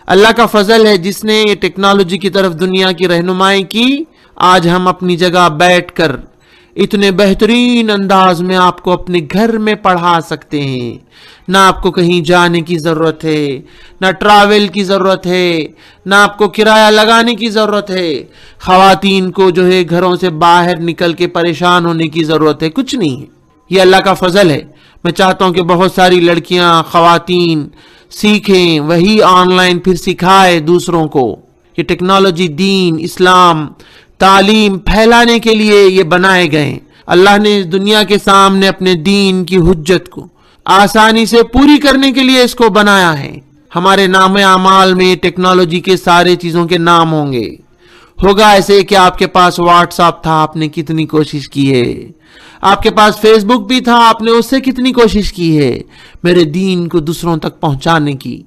اللہ کا فضل ہے جس نے یہ ٹیکنالوجی کی طرف دنیا کی رہنمائی کی. آج ہم اپنی جگہ بیٹھ کر اتنے بہترین انداز میں آپ کو اپنے گھر میں پڑھا سکتے ہیں. نہ آپ کو کہیں جانے کی ضرورت ہے، نہ ٹریول کی ضرورت ہے، نہ آپ کو کرایہ لگانے کی ضرورت ہے. خواتین کو جو ہے گھروں سے باہر نکل کے پریشان ہونے کی ضرورت ہے، کچھ نہیں ہے. یہ اللہ کا فضل ہے. میں چاہتا ہوں کہ بہت ساری لڑکیاں، خواتین سیکھیں، وہی آن لائن پھر سکھائے دوسروں کو. یہ ٹیکنالوجی دین، اسلام، تعلیم پھیلانے کے لیے یہ بنائے گئے. اللہ نے اس دنیا کے سامنے اپنے دین کی حجت کو آسانی سے پوری کرنے کے لیے اس کو بنایا ہے. ہمارے نام اعمال میں ٹیکنالوجی کے سارے چیزوں کے نام ہوں گے. ہوگا ایسے کہ آپ کے پاس واٹس ایپ تھا، آپ نے کتنی کوشش کی ہے. آپ کے پاس فیس بک بھی تھا، آپ نے اس سے کتنی کوشش کی ہے میرے دین کو دوسروں تک پہنچانے کی.